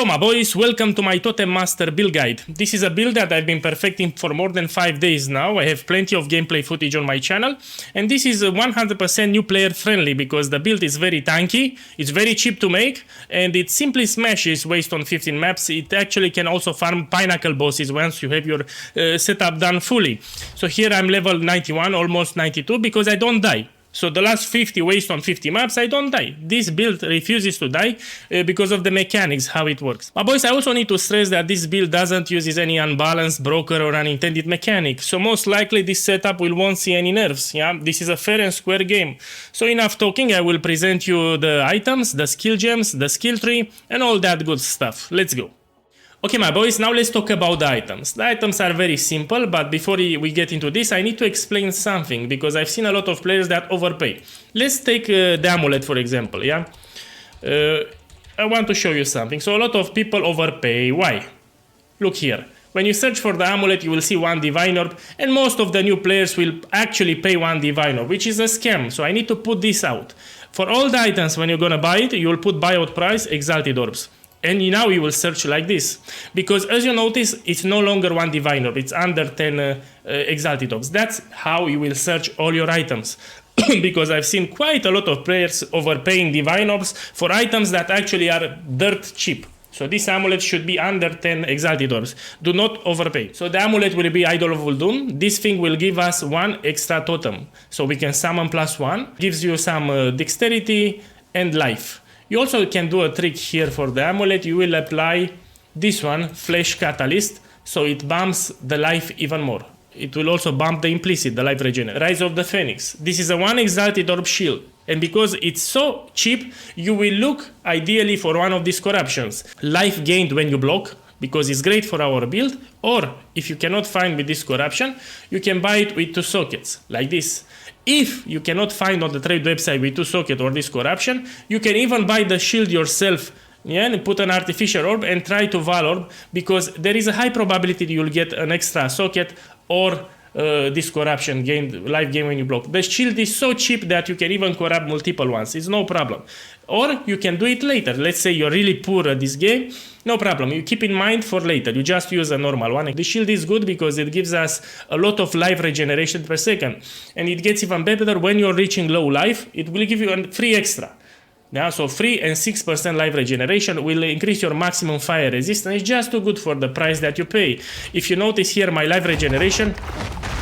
Hello my boys, welcome to my Totem Master build guide. This is a build that I've been perfecting for more than 5 days now. I have plenty of gameplay footage on my channel, and this is 100% new player friendly because the build is very tanky, it's very cheap to make, and it simply smashes waste on 15 maps. It actually can also farm Pinnacle bosses once you have your setup done fully. So here I'm level 91, almost 92, because I don't die. So the last 50 waste on 50 maps, I don't die. This build refuses to die because of the mechanics, how it works. But boys, I also need to stress that this build doesn't use any unbalanced, broken or unintended mechanic. So most likely this setup won't see any nerfs. Yeah, this is a fair and square game. So enough talking, I will present you the items, the skill gems, the skill tree and all that good stuff. Let's go. Okay my boys, now let's talk about the items. The items are very simple, but before we get into this, I need to explain something because I've seen a lot of players that overpay. Let's take the amulet for example, yeah? I want to show you something. So a lot of people overpay. Why? Look here. When you search for the amulet, you will see 1 divine orb, and most of the new players will actually pay 1 divine orb, which is a scam. So I need to put this out. For all the items, when you're gonna buy it, you will put buyout price, exalted orbs. And now you will search like this, because as you notice, it's no longer 1 divine orb, it's under 10 exalted orbs. That's how you will search all your items. Because I've seen quite a lot of players overpaying divine orbs for items that actually are dirt cheap. So this amulet should be under 10 exalted orbs. Do not overpay. So the amulet will be Idol of Uldum. This thing will give us 1 extra totem. So we can summon +1. Gives you some dexterity and life. You also can do a trick here for the amulet. You will apply this one, Flesh Catalyst, so it bumps the life even more. It will also bump the implicit, the life regenerate. Rise of the Phoenix. This is a 1 exalted orb shield. And because it's so cheap, you will look ideally for one of these corruptions. Life gained when you block, because it's great for our build. Or if you cannot find with this corruption, you can buy it with 2 sockets, like this. If you cannot find on the trade website with 2 socket or this corruption, you can even buy the shield yourself, yeah, and put an artificial orb and try to Val orb, because there is a high probability you'll get an extra socket or this corruption gained life gain when you block. The shield is so cheap that you can even corrupt multiple ones. It's no problem. Or you can do it later. Let's say you're really poor at this game. No problem. You keep in mind for later. You just use a normal one. The shield is good because it gives us a lot of life regeneration per second. And it gets even better when you're reaching low life. It will give you a free extra. Yeah, so 3 and 6% life regeneration will increase your maximum fire resistance. It's just too good for the price that you pay. If you notice here, my life regeneration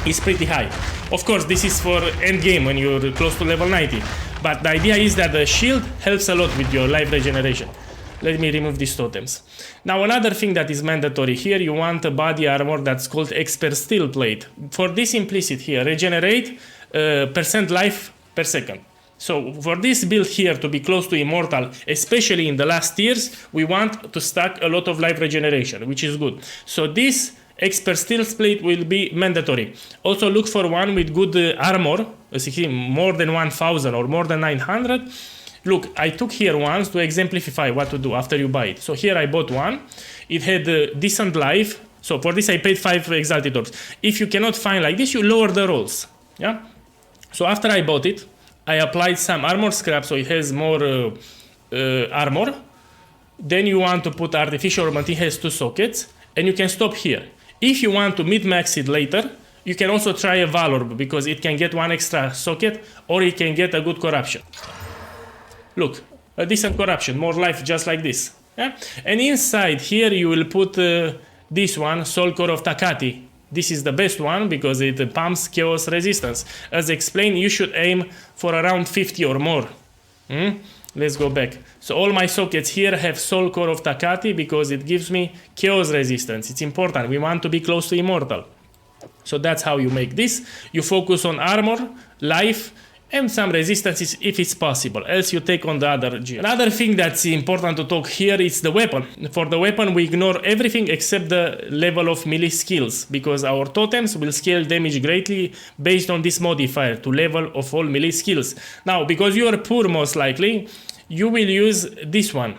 is pretty high. Of course, this is for end game when you're close to level 90. But the idea is that the shield helps a lot with your life regeneration. Let me remove these totems. Now another thing that is mandatory here, you want a body armor that's called Expert Steel Plate. For this implicit here, regenerate percent life per second. So for this build here to be close to immortal, especially in the last tiers, we want to stack a lot of life regeneration, which is good. So this Expert Steel Plate will be mandatory. Also look for one with good armor, as you see, more than 1000 or more than 900. Look, I took here ones to exemplify what to do after you buy it. So here I bought one. It had decent life. So for this I paid 5 exalted orbs. If you cannot find like this, you lower the rolls. Yeah. So after I bought it, I applied some armor scrap so it has more armor. Then you want to put artificial orb, it has 2 sockets, and you can stop here. If you want to mid-max it later, you can also try a Val orb because it can get 1 extra socket or it can get a good corruption. Look, a decent corruption, more life just like this. Yeah? And inside here you will put this one, Soul Core of Takati. This is the best one because it pumps chaos resistance. As explained, you should aim for around 50 or more. Let's go back. So all my sockets here have Soul Core of Takati because it gives me chaos resistance. It's important. We want to be close to immortal. So that's how you make this. You focus on armor, life, and some resistances if it's possible, else you take on the other gear. Another thing that's important to talk here is the weapon. For the weapon we ignore everything except the level of melee skills, because our totems will scale damage greatly based on this modifier to level of all melee skills. Now, because you are poor most likely, you will use this one.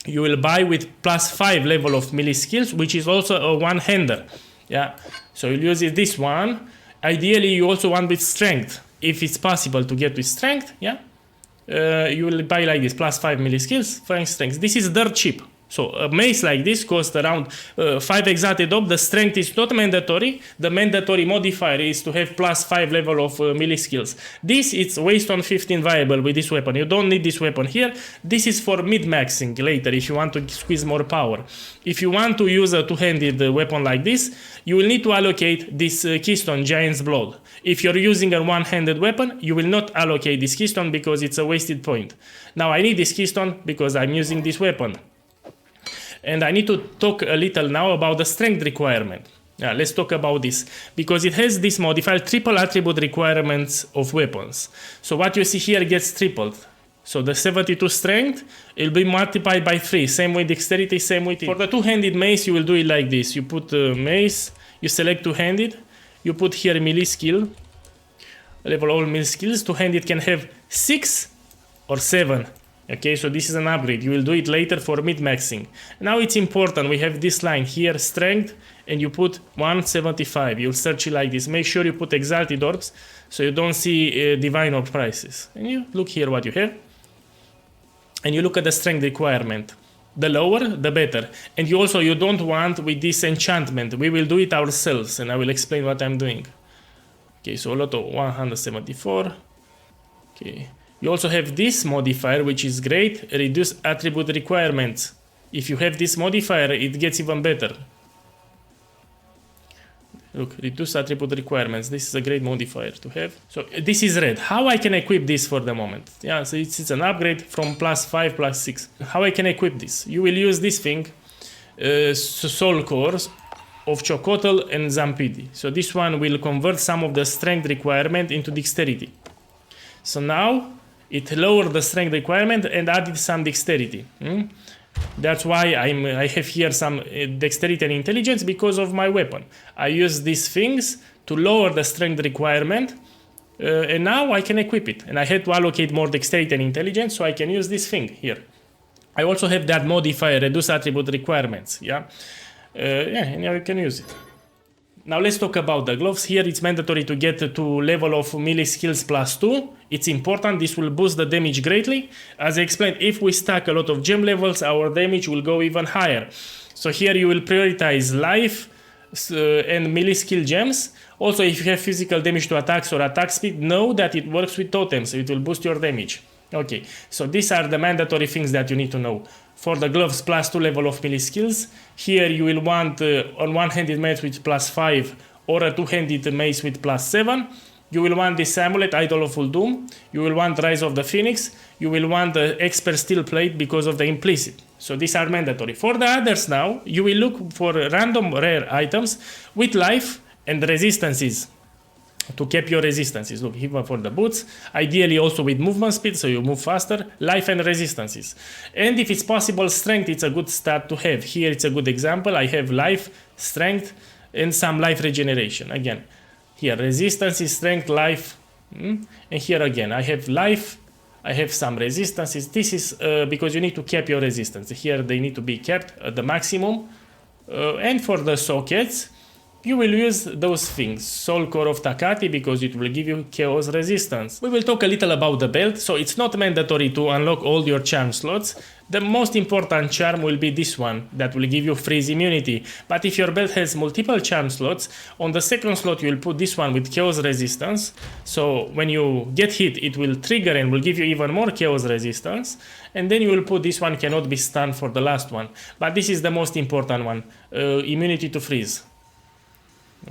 You will buy with +5 level of melee skills, which is also a one-hander. Yeah, so you'll use this one. Ideally you also want with strength. If it's possible to get with strength, yeah, you will buy like this, +5 melee skills, strength. This is dirt cheap. So a mace like this costs around 5 exalted orb. The strength is not mandatory. The mandatory modifier is to have +5 level of melee skills. This is waste on 15 viable with this weapon. You don't need this weapon here. This is for mid-maxing later if you want to squeeze more power. If you want to use a two-handed weapon like this, you will need to allocate this keystone, Giant's Blood. If you're using a one-handed weapon, you will not allocate this keystone because it's a wasted point. Now I need this keystone because I'm using this weapon. And I need to talk a little now about the strength requirement. Yeah, let's talk about this because it has this modifier triple attribute requirements of weapons. So what you see here gets tripled. So the 72 strength, it will be multiplied by 3. Same with dexterity, same with it. For the two-handed mace, you will do it like this. You put mace, you select two-handed, you put here melee skill, level all melee skills. Two-handed can have 6 or 7. Okay, so this is an upgrade. You will do it later for mid-maxing. Now it's important. We have this line here, strength, and you put 175. You'll search it like this. Make sure you put exalted orbs so you don't see divine orb prices. And you look here what you have. And you look at the strength requirement. The lower, the better. And you don't want with this enchantment. We will do it ourselves, and I will explain what I'm doing. Okay, so a lot of 174. Okay. You also have this modifier, which is great, reduce attribute requirements. If you have this modifier, it gets even better. Look, reduce attribute requirements. This is a great modifier to have. So this is red. How I can equip this for the moment? Yeah, so it's an upgrade from +5, +6. How I can equip this? You will use this thing, Soul Cores of Chocotl and Zampidi. So this one will convert some of the strength requirement into dexterity. So now it lowered the strength requirement and added some dexterity. That's why I have here some dexterity and intelligence because of my weapon. I use these things to lower the strength requirement and now I can equip it. And I had to allocate more dexterity and intelligence so I can use this thing here. I also have that modifier, reduce attribute requirements. Yeah, and now you can use it. Now let's talk about the gloves. Here it's mandatory to get to level of melee skills +2. It's important, this will boost the damage greatly. As I explained, if we stack a lot of gem levels, our damage will go even higher. So here you will prioritize life and melee skill gems. Also, if you have physical damage to attacks or attack speed, know that it works with totems, so it will boost your damage. Okay, so these are the mandatory things that you need to know. For the gloves, +2 level of melee skills. Here you will want on one-handed mace with +5 or a two-handed mace with +7. You will want this amulet, Idol of Full Doom. You will want Rise of the Phoenix. You will want the Expert Steel Plate because of the implicit. So these are mandatory. For the others now, you will look for random rare items with life and resistances to keep your resistances. Look, even for the boots, ideally also with movement speed, so you move faster, life and resistances. And if it's possible, strength, it's a good start to have. Here it's a good example. I have life, strength, and some life regeneration. Again, here resistances, strength, life, and here again, I have life, I have some resistances. This is because you need to keep your resistance. Here they need to be kept at the maximum. And for the sockets, you will use those things, Soul Core of Takati, because it will give you chaos resistance. We will talk a little about the belt, so it's not mandatory to unlock all your charm slots. The most important charm will be this one, that will give you freeze immunity. But if your belt has multiple charm slots, on the second slot you will put this one with chaos resistance. So when you get hit, it will trigger and will give you even more chaos resistance. And then you will put this one, cannot be stunned, for the last one. But this is the most important one, immunity to freeze.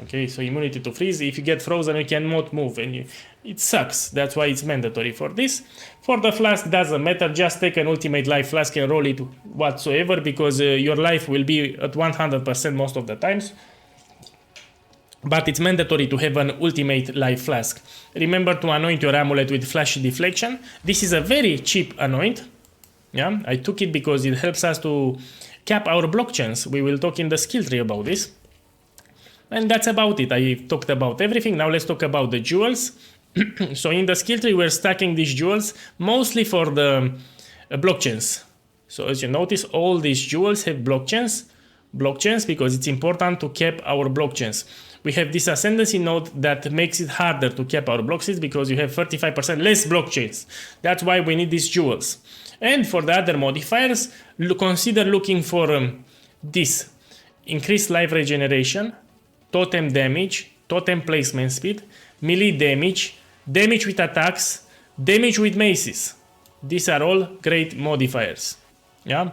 Okay, so immunity to freeze. If you get frozen, you cannot move, and it sucks. That's why it's mandatory for this. For the flask, doesn't matter. Just take an ultimate life flask and roll it whatsoever, because your life will be at 100% most of the times. But it's mandatory to have an ultimate life flask. Remember to anoint your amulet with flash deflection. This is a very cheap anoint. Yeah, I took it because it helps us to cap our block chance. We will talk in the skill tree about this. And that's about it. I talked about everything. Now let's talk about the jewels. So in the skill tree, we're stacking these jewels mostly for the block chains. So as you notice, all these jewels have block chains because it's important to cap our block chains. We have this Ascendancy node that makes it harder to cap our block chains because you have 35% less block chains. That's why we need these jewels. And for the other modifiers, consider looking for this. Increased life regeneration, totem damage, totem placement speed, melee damage, damage with attacks, damage with maces. These are all great modifiers, yeah,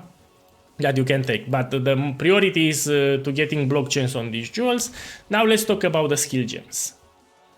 that you can take. But the priority is to getting blockchains on these jewels. Now let's talk about the skill gems.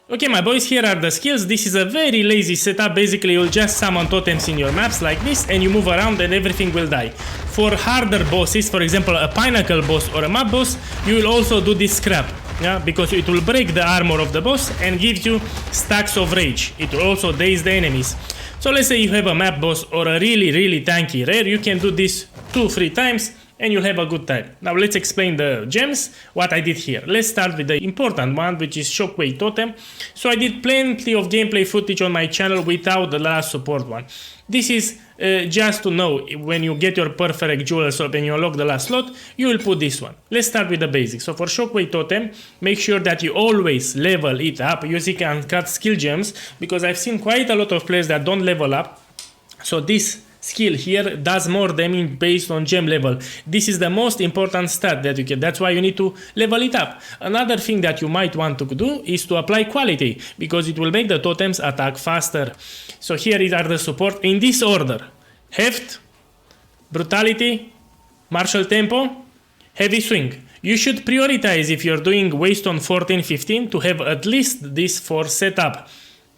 Okay, my boys, here are the skills. This is a very lazy setup. Basically, you'll just summon totems in your maps like this, and you move around and everything will die. For harder bosses, for example, a pinnacle boss or a map boss, you will also do this scrap. Yeah, because it will break the armor of the boss and give you stacks of rage. It will also daze the enemies. So let's say you have a map boss or a really tanky rare, you can do this 2-3 times and you'll have a good time. Now let's explain the gems, what I did here. Let's start with the important one, which is Shockwave Totem. So I did plenty of gameplay footage on my channel without the last support one. This is just to know when you get your perfect jewel slot and you unlock the last slot, you will put this one. Let's start with the basics. So for Shockwave Totem, make sure that you always level it up using uncut skill gems, because I've seen quite a lot of players that don't level up. So this skill here does more damage based on gem level. This is the most important stat that you get. That's why you need to level it up. Another thing that you might want to do is to apply quality, because it will make the totems attack faster. So here are the support in this order: heft, brutality, martial tempo, heavy swing. You should prioritize, if you're doing waste on 14-15, to have at least this 4 set up.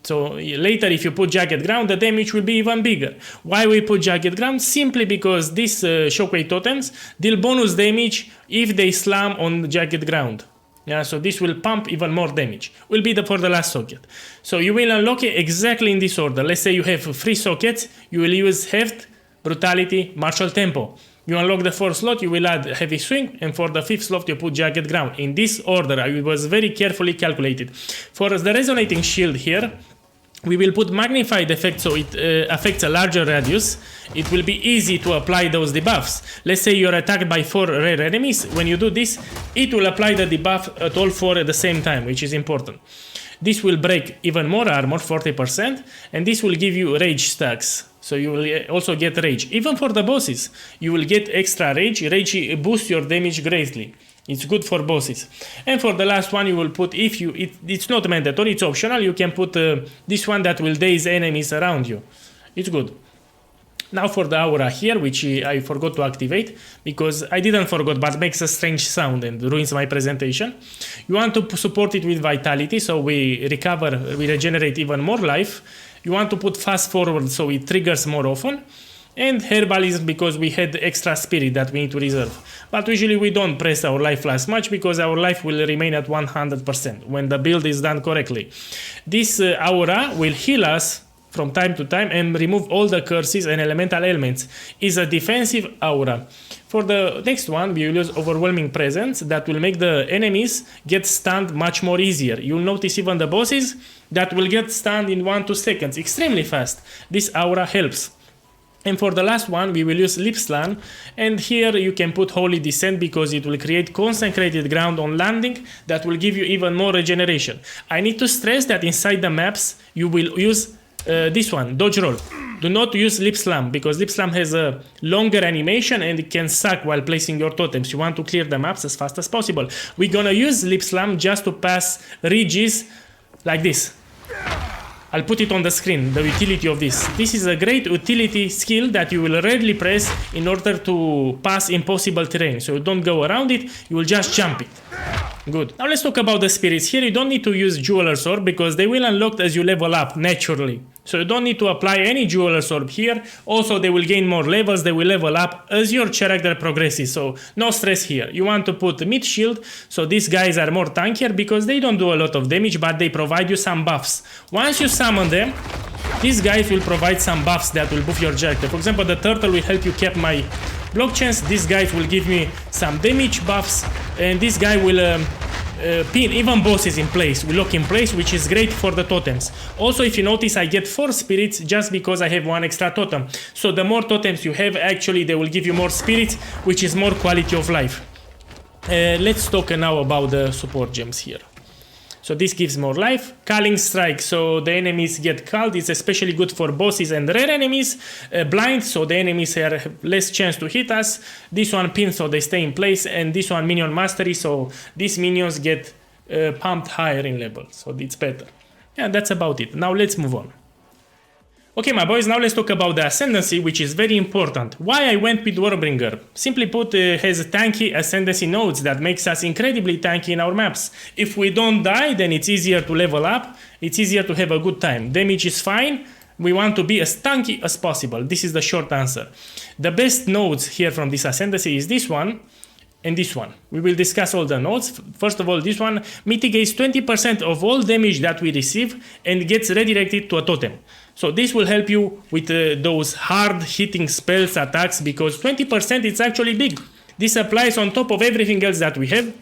So later, if you put Jagged Ground, the damage will be even bigger. Why we put Jagged Ground? Simply because these Shockwave Totems deal bonus damage if they slam on Jagged Ground. Yeah, so this will pump even more damage. Will be for the last socket. So you will unlock it exactly in this order. Let's say you have 3 sockets, you will use Heft, Brutality, Martial Tempo. You unlock the 4th slot, you will add Heavy Swing, and for the 5th slot you put Jagged Ground. In this order, it was very carefully calculated. For the Resonating Shield here, we will put magnified effect, so it affects a larger radius. It will be easy to apply those debuffs. Let's say you're attacked by 4 rare enemies. When you do this, it will apply the debuff at all 4 at the same time, which is important. This will break even more armor, 40%, and this will give you rage stacks. So you will also get rage. Even for the bosses, you will get extra rage. Rage boosts your damage greatly. It's good for bosses. And for the last one, you will put, it's not mandatory, it's optional, you can put this one that will daze enemies around you. It's good. Now for the aura here, which I forgot to activate, because I didn't forget, but makes a strange sound and ruins my presentation. You want to support it with vitality, so we regenerate even more life. You want to put fast forward, so it triggers more often. And herbalism, because we had extra spirit that we need to reserve. But usually we don't press our life last much, because our life will remain at 100% when the build is done correctly. This aura will heal us from time to time and remove all the curses and elemental ailments. It's a defensive aura. For the next one, we will use Overwhelming Presence that will make the enemies get stunned much more easier. You'll notice even the bosses that will get stunned in 1-2 seconds, extremely fast. This aura helps. And for the last one, we will use Lip Slam, and here you can put Holy Descent, because it will create consecrated ground on landing that will give you even more regeneration. I need to stress that inside the maps, you will use this one, Dodge Roll. Do not use Lip Slam, because Lip Slam has a longer animation and it can suck while placing your totems. You want to clear the maps as fast as possible. We're gonna use Lip Slam just to pass ridges like this. I'll put it on the screen, the utility of this. This is a great utility skill that you will rarely press in order to pass impossible terrain. So you don't go around it, you will just jump it. Good. Now let's talk about the spirits. Here you don't need to use Jeweler's Orb, because they will unlock as you level up naturally. So you don't need to apply any Jeweler's Orb here. Also, they will gain more levels, they will level up as your character progresses. So no stress here. You want to put Mid Shield, so these guys are more tankier because they don't do a lot of damage, but they provide you some buffs. Once you summon them, these guys will provide some buffs that will buff your character. For example, the turtle will help you cap my blockchains. These guys will give me some damage buffs, and this guy will pin even bosses in place, will lock in place, which is great for the totems. Also, if you notice, I get 4 spirits just because I have 1 extra totem. So the more totems you have, actually they will give you more spirits, which is more quality of life. Let's talk now about the support gems here. So this gives more life. Culling Strike, so the enemies get culled. It's especially good for bosses and rare enemies. Blind, so the enemies have less chance to hit us. This one Pin, so they stay in place. And this one Minion Mastery, so these minions get pumped higher in level. So it's better. Yeah, that's about it. Now let's move on. Okay, my boys, now let's talk about the Ascendancy, which is very important. Why I went with Warbringer? Simply put, has tanky Ascendancy nodes that makes us incredibly tanky in our maps. If we don't die, then it's easier to level up, it's easier to have a good time. Damage is fine, we want to be as tanky as possible. This is the short answer. The best nodes here from this Ascendancy is this one, and this one. We will discuss all the nodes. First of all, this one mitigates 20% of all damage that we receive and gets redirected to a totem. So this will help you with those hard hitting spells, attacks, because 20% is actually big. This applies on top of everything else that we have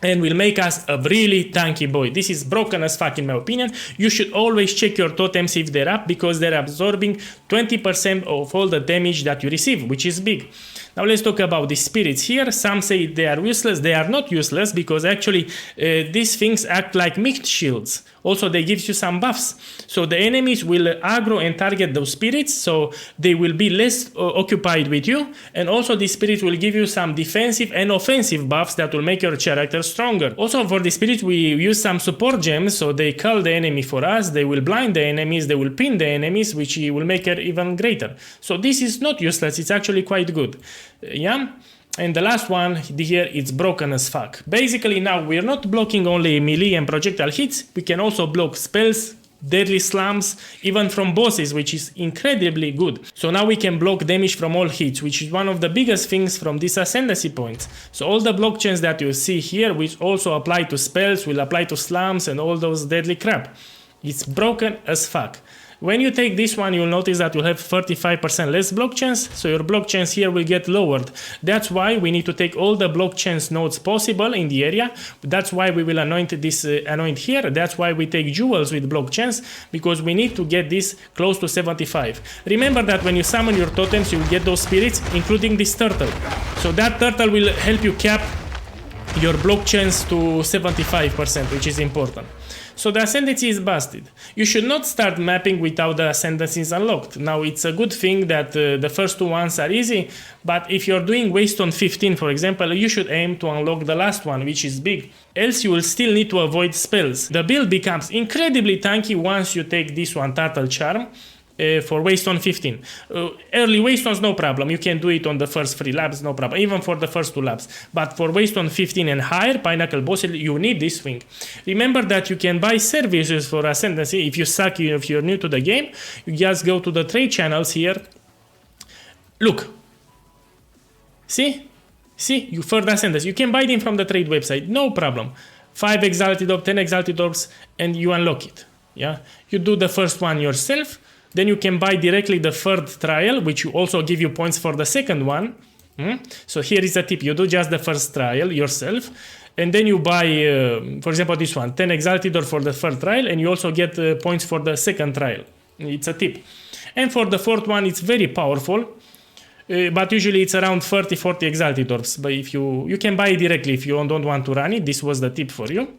and will make us a really tanky boy. This is broken as fuck in my opinion. You should always check your totems if they're up, because they're absorbing 20% of all the damage that you receive, which is big. Now let's talk about the spirits here. Some say they are useless. They are not useless because actually these things act like mixed shields. Also, they give you some buffs. So the enemies will aggro and target those spirits, so they will be less occupied with you. And also the spirits will give you some defensive and offensive buffs that will make your character stronger. Also for the spirits we use some support gems, so they cull the enemy for us, they will blind the enemies, they will pin the enemies, which will make it even greater. So this is not useless, it's actually quite good. Yeah. And the last one here, it's broken as fuck. Basically now we're not blocking only melee and projectile hits, we can also block spells, deadly slams, even from bosses, which is incredibly good. So now we can block damage from all hits, which is one of the biggest things from this Ascendancy points. So all the block chains that you see here, which also apply to spells, will apply to slams and all those deadly crap. It's broken as fuck. When you take this one, you'll notice that you'll have 35% less block chance, so your block chance here will get lowered. That's why we need to take all the block chance nodes possible in the area. That's why we will anoint this anoint here. That's why we take jewels with block chance, because we need to get this close to 75. Remember that when you summon your totems, you'll get those spirits, including this turtle. So that turtle will help you cap your block chance to 75%, which is important. So the Ascendancy is busted. You should not start mapping without the Ascendancy is unlocked. Now it's a good thing that the first two ones are easy, but if you're doing waste on 15, for example, you should aim to unlock the last one, which is big. Else you will still need to avoid spells. The build becomes incredibly tanky once you take this one, Turtle Charm, for waste on 15. Early waste ons, no problem. You can do it on the first 3 laps, no problem. Even for the first 2 laps. But for waste on 15 and higher, Pinnacle Boss, you need this thing. Remember that you can buy services for Ascendancy. If you suck, if you're new to the game, you just go to the trade channels here. Look. See? See? You for the Ascendancy. You can buy them from the trade website. No problem. 5 Exalted Orb, 10 Exalted Orbs, and you unlock it. Yeah? You do the first one yourself. Then you can buy directly the third trial, which will also give you points for the second one. So here is a tip. You do just the first trial yourself. And then you buy, for example, this one, 10 Exalted Orb for the third trial. And you also get points for the second trial. It's a tip. And for the fourth one, it's very powerful. But usually it's around 30-40 Exalted Orbs. But if you can buy it directly if you don't want to run it. This was the tip for you.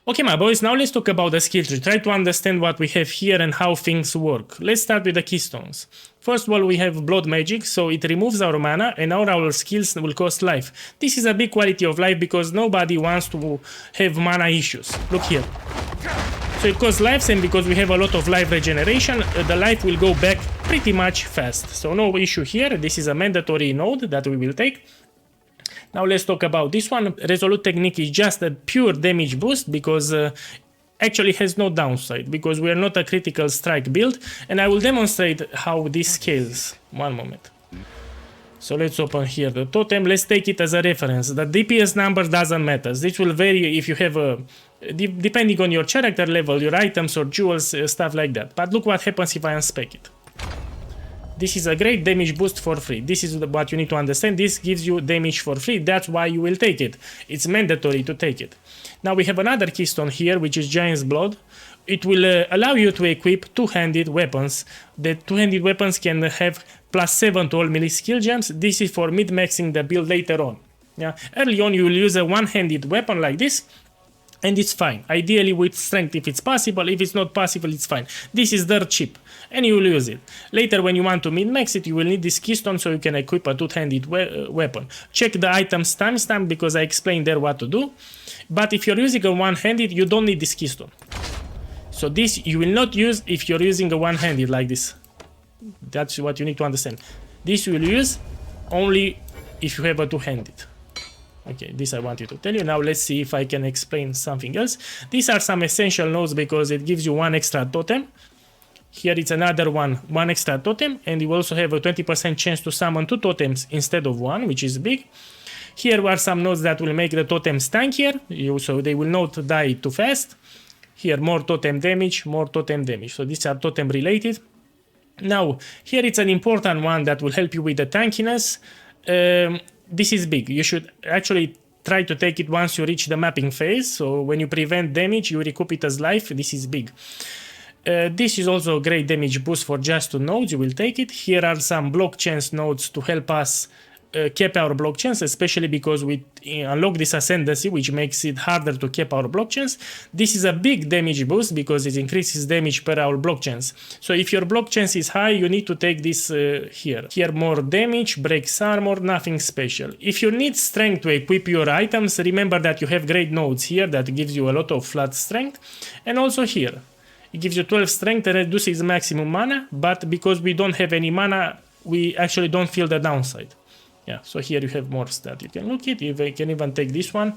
Okay, my boys, now let's talk about the skill tree. Try to understand what we have here and how things work. Let's start with the keystones. First of all, we have Blood Magic, so it removes our mana and our skills will cost life. This is a big quality of life because nobody wants to have mana issues. Look here. So it costs lives, and because we have a lot of life regeneration, the life will go back pretty much fast. So no issue here. This is a mandatory node that we will take. Now let's talk about this one. Resolute Technique is just a pure damage boost because actually has no downside because we are not a critical strike build, and I will demonstrate how this scales. One moment. So let's open here the totem. Let's take it as a reference. The DPS number doesn't matter. This will vary if you have a depending on your character level, your items or jewels, stuff like that. But look what happens if I unspec it. This is a great damage boost for free. This is what you need to understand. This gives you damage for free. That's why you will take it. It's mandatory to take it. Now we have another keystone here, which is Giant's Blood. It will allow you to equip two-handed weapons. The two-handed weapons can have +7 to all melee skill gems. This is for mid-maxing the build later on. Yeah. Early on you will use a one-handed weapon like this. And it's fine. Ideally with strength if it's possible. If it's not possible, it's fine. This is dirt cheap and you will use it. Later when you want to min-max it, you will need this keystone so you can equip a two-handed weapon. Check the items timestamp because I explained there what to do. But if you're using a one-handed, you don't need this keystone. So this you will not use if you're using a one-handed like this. That's what you need to understand. This you will use only if you have a two-handed. Okay, this I wanted to tell you. Now let's see if I can explain something else. These are some essential nodes because it gives you one extra totem. Here it's another one extra totem, and you also have a 20% chance to summon 2 totems instead of 1, which is big. Here are some nodes that will make the totems tankier, so they will not die too fast. Here more totem damage. So these are totem related. Now here it's an important one that will help you with the tankiness. This is big. You should actually try to take it once you reach the mapping phase. So when you prevent damage, you recoup it as life. This is big. This is also a great damage boost for just 2 nodes. You will take it. Here are some block chance nodes to help us keep our block chance, especially because we unlock this Ascendancy, which makes it harder to keep our block chance. This is a big damage boost because it increases damage per our block chance. So if your block chance is high, you need to take this here. Here more damage, breaks armor, nothing special. If you need strength to equip your items, remember that you have great nodes here that gives you a lot of flat strength. And also here, it gives you 12 strength and reduces maximum mana, but because we don't have any mana, we actually don't feel the downside. Yeah, so here you have more stat. You can look at it, you can even take this one,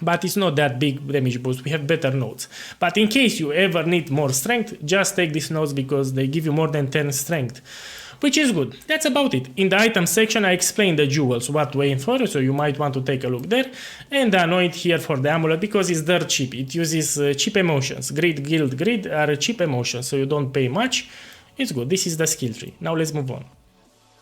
but it's not that big damage boost. We have better nodes. But in case you ever need more strength, just take these nodes because they give you more than 10 strength, which is good. That's about it. In the item section, I explained the jewels, what to aim for, so you might want to take a look there. And the anoint here for the amulet because it's dirt cheap. It uses cheap emotions. Greed, guild, greed are cheap emotions, so you don't pay much. It's good. This is the skill tree. Now let's move on.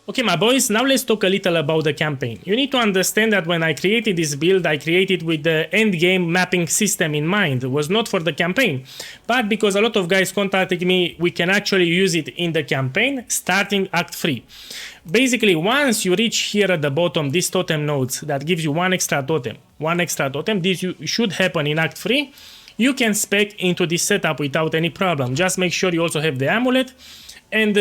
Okay, my boys, now let's talk a little about the campaign. You need to understand that when I created this build, I created with the endgame mapping system in mind. It was not for the campaign, but because a lot of guys contacted me, we can actually use it in the campaign, starting Act 3. Basically, once you reach here at the bottom, these totem nodes that gives you one extra totem, this should happen in Act 3, you can spec into this setup without any problem. Just make sure you also have the amulet. And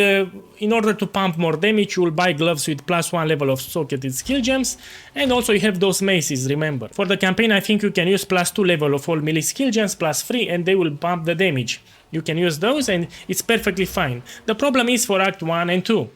in order to pump more damage, you will buy gloves with +1 level of socketed skill gems. And also you have those maces, remember. For the campaign, I think you can use +2 level of all melee skill gems, +3, and they will pump the damage. You can use those and it's perfectly fine. The problem is for Act 1 and 2.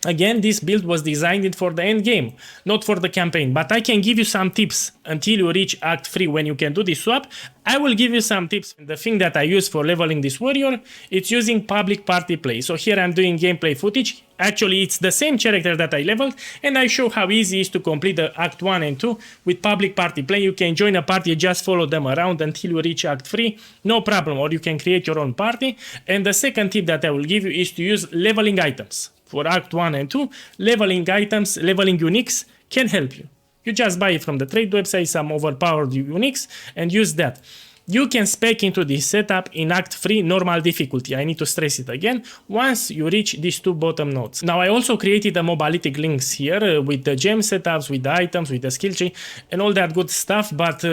Again, this build was designed for the end game, not for the campaign, but I can give you some tips until you reach Act 3 when you can do this swap. I will give you some tips. The thing that I use for leveling this warrior, it's using public party play. So here I'm doing gameplay footage. Actually, it's the same character that I leveled, and I show how easy it is to complete the Act 1 and 2 with public party play. You can join a party, just follow them around until you reach Act 3, no problem, or you can create your own party. And the second tip that I will give you is to use leveling items. For Act 1 and 2, leveling items, leveling uniques can help you. You just buy it from the trade website, some overpowered uniques, and use that. You can spec into this setup in Act 3 normal difficulty. I need to stress it again, once you reach these 2 bottom nodes. Now I also created a mobalytic links here with the gem setups, with the items, with the skill tree, and all that good stuff, but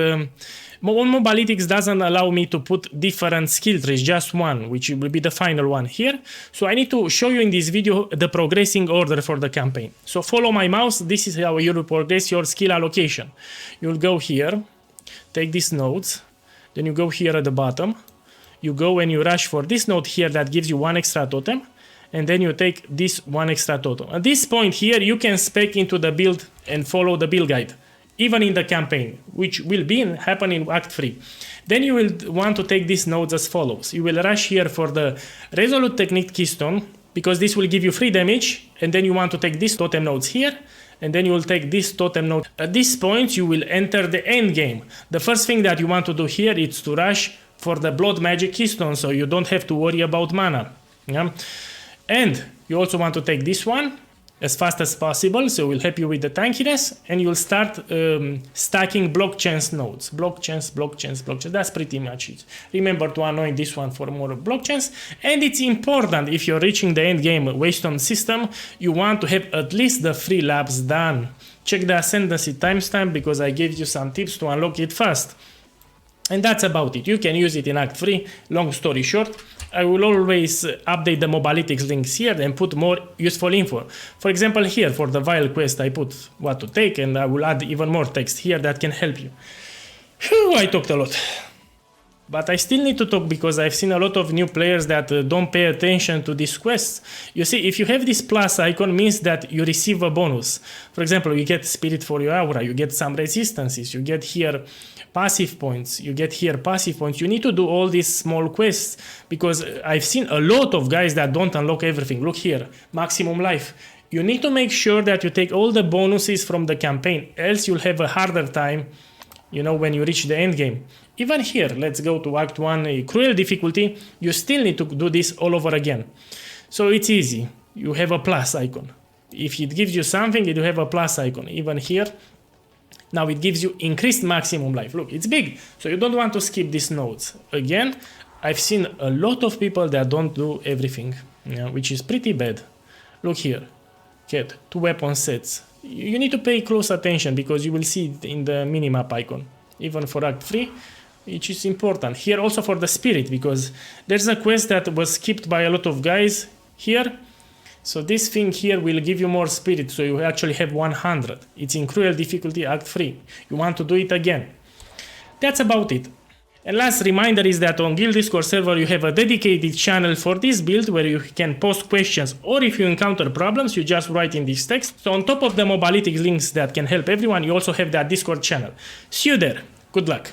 mobalytics doesn't allow me to put different skill trees, just one, which will be the final one here. So I need to show you in this video the progressing order for the campaign. So follow my mouse, this is how you will progress your skill allocation. You'll go here, take these nodes, then you go here at the bottom, you go and you rush for this node here that gives you 1 extra totem, and then you take this 1 extra totem. At this point here, you can spec into the build and follow the build guide, even in the campaign, which will happen in Act 3. Then you will want to take these nodes as follows. You will rush here for the Resolute Technique Keystone, because this will give you free damage, and then you want to take these totem nodes here, and then you will take this totem node. At this point, you will enter the end game. The first thing that you want to do here is to rush for the Blood Magic Keystone, so you don't have to worry about mana. Yeah? And you also want to take this one as fast as possible, so it will help you with the tankiness, and you'll start stacking block chance nodes. Block chance, block chance, block chance. That's pretty much it. Remember to anoint this one for more block chance, and it's important if you're reaching the end game waystone system, you want to have at least the 3 labs done. Check the Ascendancy timestamp because I gave you some tips to unlock it fast. And that's about it. You can use it in Act 3. Long story short, I will always update the mobalytics links here and put more useful info. For example, here for the vial quest, I put what to take, and I will add even more text here that can help you. Whew, I talked a lot. But I still need to talk because I've seen a lot of new players that don't pay attention to these quests. You see, if you have this plus icon, means that you receive a bonus. For example, you get spirit for your aura, you get some resistances, you get here passive points, you get here passive points. You need to do all these small quests because I've seen a lot of guys that don't unlock everything. Look here, maximum life. You need to make sure that you take all the bonuses from the campaign, else you'll have a harder time, you know, when you reach the end game. Even here, let's go to Act 1, Cruel difficulty, you still need to do this all over again. So it's easy, you have a plus icon. If it gives you something, you have a plus icon. Even here, now it gives you increased maximum life. Look, it's big, so you don't want to skip these nodes. Again, I've seen a lot of people that don't do everything, which is pretty bad. Look here, get 2 weapon sets. You need to pay close attention because you will see it in the minimap icon. Even for Act 3, which is important. Here also for the spirit, because there's a quest that was skipped by a lot of guys here. So this thing here will give you more spirit, so you actually have 100. It's in Cruel difficulty, Act 3. You want to do it again. That's about it. And last reminder is that on Guild Discord server you have a dedicated channel for this build where you can post questions, or if you encounter problems you just write in this text. So on top of the mobalytics links that can help everyone, you also have that Discord channel. See you there. Good luck.